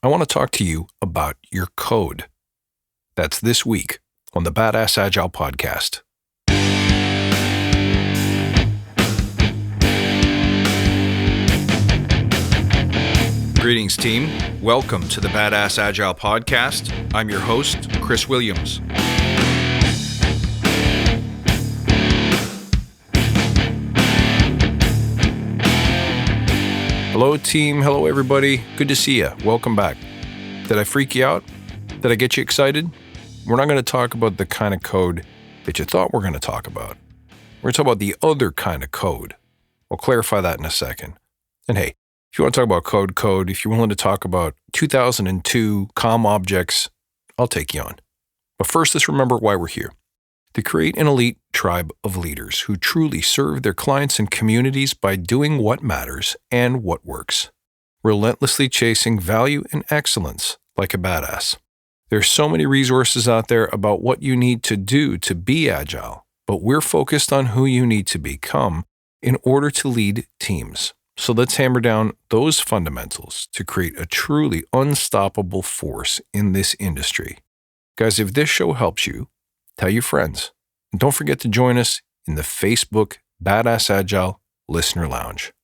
I want to talk to you about your code. That's this week on the Badass Agile podcast. Greetings, team. Welcome to the Badass Agile podcast. I'm your host, Chris Williams. Hello, team. Hello, everybody. Good to see you. Welcome back. Did I freak you out? Did I get you excited? We're not going to talk about the kind of code that you thought we're going to talk about. We're going to talk about the other kind of code. I'll clarify that in a second. And hey, if you want to talk about code, if you're willing to talk about 2002 COM objects, I'll take you on. But first, let's remember why we're here. To create an elite tribe of leaders who truly serve their clients and communities by doing what matters and what works. Relentlessly chasing value and excellence like a badass. There's so many resources out there about what you need to do to be agile, but we're focused on who you need to become in order to lead teams. So let's hammer down those fundamentals to create a truly unstoppable force in this industry. Guys, if this show helps you, tell your friends. And don't forget to join us in the Facebook Badass Agile Listener Lounge.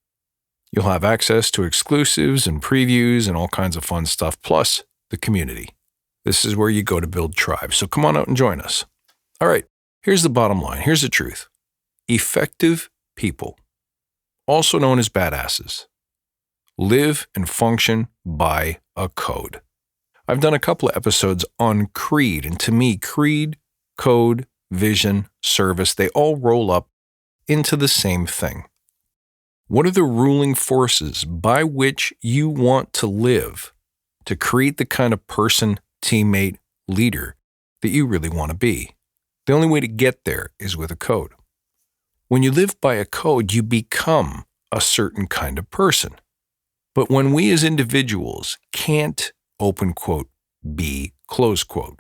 You'll have access to exclusives and previews and all kinds of fun stuff, plus the community. This is where you go to build tribes. So come on out and join us. All right, here's the bottom line. Here's the truth. Effective people, also known as badasses, live and function by a code. I've done a couple of episodes on creed, and to me, creed, code, vision, service, they all roll up into the same thing. What are the ruling forces by which you want to live to create the kind of person, teammate, leader that you really want to be? The only way to get there is with a code. When you live by a code, you become a certain kind of person. But when we as individuals can't, open quote, be, close quote,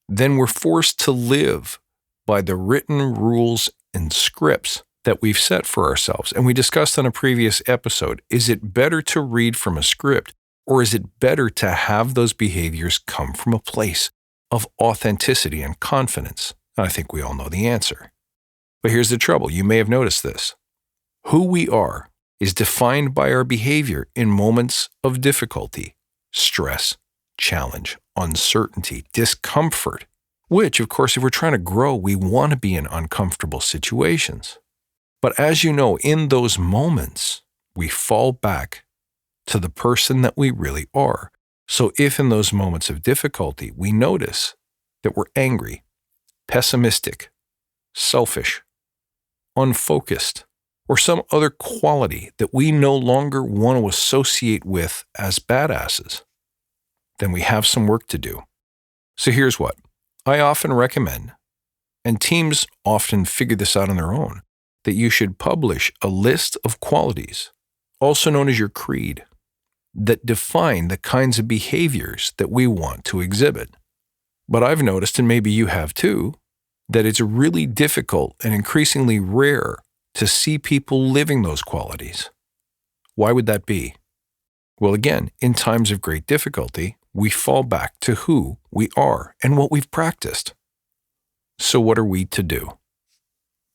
then we're forced to live by the written rules and scripts that we've set for ourselves. And we discussed on a previous episode, is it better to read from a script, or is it better to have those behaviors come from a place of authenticity and confidence? And I think we all know the answer. But here's the trouble. You may have noticed this. Who we are is defined by our behavior in moments of difficulty, stress, challenge, uncertainty, discomfort, which, of course, if we're trying to grow, we want to be in uncomfortable situations. But as you know, in those moments, we fall back to the person that we really are. So if in those moments of difficulty, we notice that we're angry, pessimistic, selfish, unfocused, or some other quality that we no longer want to associate with as badasses, then we have some work to do. So here's what. I often recommend, and teams often figure this out on their own, that you should publish a list of qualities, also known as your creed, that define the kinds of behaviors that we want to exhibit. But I've noticed, and maybe you have too, that it's really difficult and increasingly rare to see people living those qualities. Why would that be? Well, again, in times of great difficulty, we fall back to who we are and what we've practiced. So what are we to do?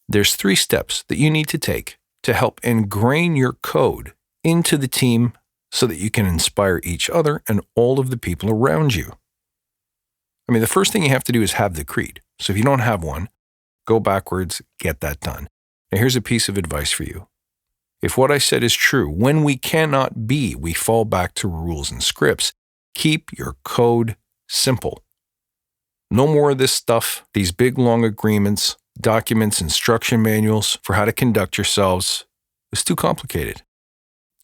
There's 3 steps that you need to take to help ingrain your code into the team so that you can inspire each other and all of the people around you. I mean, the first thing you have to do is have the creed. So if you don't have one, go backwards, get that done. Now here's a piece of advice for you. If what I said is true, when we cannot be, we fall back to rules and scripts. Keep your code simple. No more of this stuff, these big, long agreements, documents, instruction manuals for how to conduct yourselves. It's too complicated.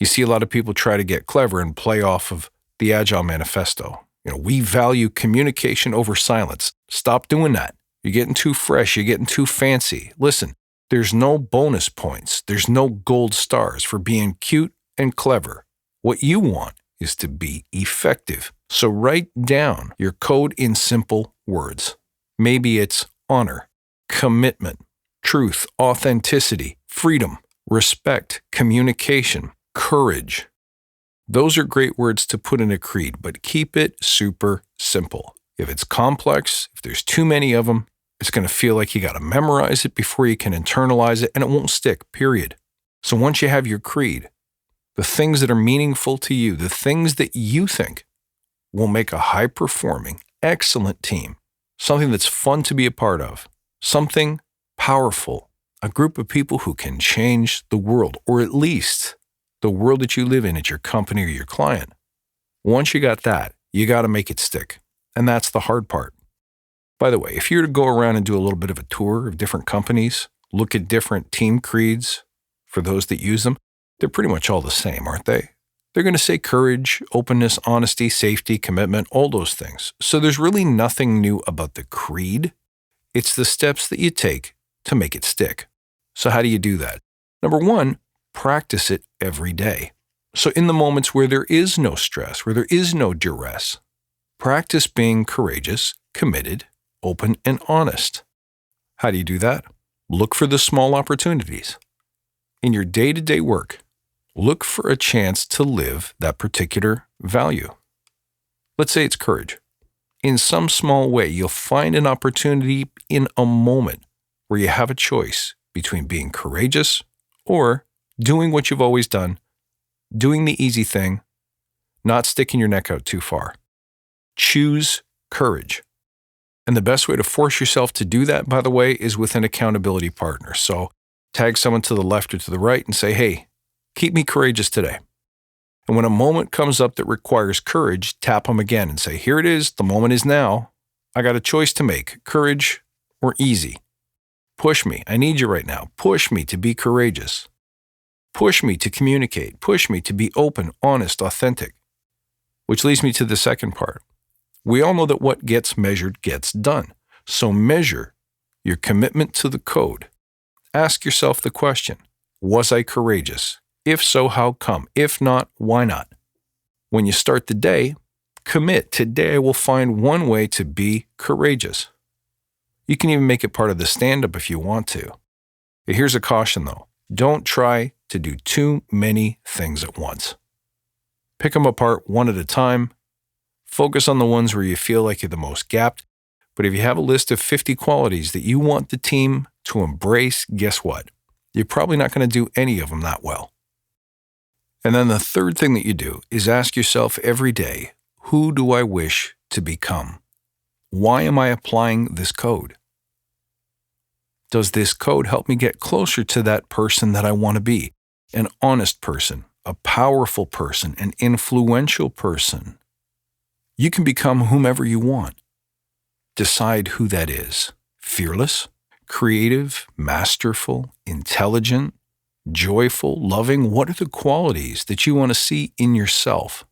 You see a lot of people try to get clever and play off of the Agile Manifesto. We value communication over silence. Stop doing that. You're getting too fresh. You're getting too fancy. Listen, there's no bonus points. There's no gold stars for being cute and clever. What you want is to be effective. So write down your code in simple words. Maybe it's honor, commitment, truth, authenticity, freedom, respect, communication, courage. Those are great words to put in a creed, but keep it super simple. If it's complex, if there's too many of them, it's going to feel like you got to memorize it before you can internalize it, and it won't stick, period. So once you have your creed, the things that are meaningful to you, the things that you think will make a high-performing, excellent team, something that's fun to be a part of, something powerful, a group of people who can change the world, or at least the world that you live in at your company or your client. Once you got that, you got to make it stick. And that's the hard part. By the way, if you were to go around and do a little bit of a tour of different companies, look at different team creeds for those that use them, they're pretty much all the same, aren't they? They're going to say courage, openness, honesty, safety, commitment, all those things. So there's really nothing new about the creed. It's the steps that you take to make it stick. So how do you do that? Number one, practice it every day. So in the moments where there is no stress, where there is no duress, practice being courageous, committed, open, and honest. How do you do that? Look for the small opportunities. In your day-to-day work, look for a chance to live that particular value. Let's say it's courage. In some small way, you'll find an opportunity in a moment where you have a choice between being courageous or doing what you've always done, doing the easy thing, not sticking your neck out too far. Choose courage. And the best way to force yourself to do that, by the way, is with an accountability partner. So tag someone to the left or to the right and say, hey, keep me courageous today. And when a moment comes up that requires courage, tap them again and say, here it is, the moment is now. I got a choice to make, courage or easy. Push me, I need you right now. Push me to be courageous. Push me to communicate. Push me to be open, honest, authentic. Which leads me to the second part. We all know that what gets measured gets done. So measure your commitment to the code. Ask yourself the question, was I courageous? If so, how come? If not, why not? When you start the day, commit. Today I will find one way to be courageous. You can even make it part of the stand-up if you want to. Here's a caution though. Don't try to do too many things at once. Pick them apart one at a time. Focus on the ones where you feel like you're the most gapped. But if you have a list of 50 qualities that you want the team to embrace, guess what? You're probably not going to do any of them that well. And then the third thing that you do is ask yourself every day, who do I wish to become? Why am I applying this code? Does this code help me get closer to that person that I want to be? An honest person, a powerful person, an influential person. You can become whomever you want. Decide who that is. Fearless, creative, masterful, intelligent, joyful, loving. What are the qualities that you want to see in yourself?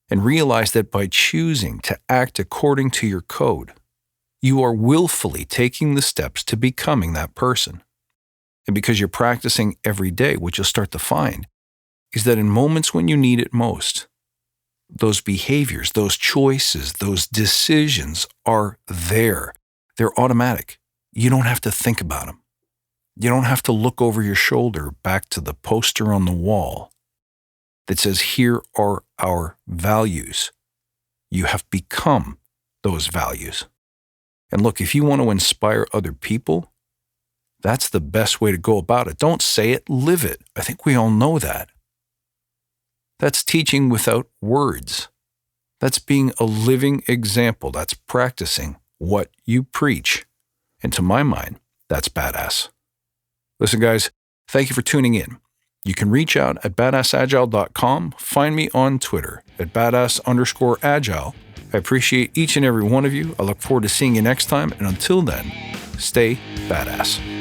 And realize that by choosing to act according to your code, you are willfully taking the steps to becoming that person. And because you're practicing every day, what you'll start to find is that in moments when you need it most, those behaviors, those choices, those decisions are there. They're automatic. You don't have to think about them. You don't have to look over your shoulder back to the poster on the wall that says, here are our values. You have become those values. And look, if you want to inspire other people, that's the best way to go about it. Don't say it, live it. I think we all know that. That's teaching without words. That's being a living example. That's practicing what you preach. And to my mind, that's badass. Listen, guys, thank you for tuning in. You can reach out at badassagile.com. Find me on Twitter at badass_agile. I appreciate each and every one of you. I look forward to seeing you next time. And until then, stay badass.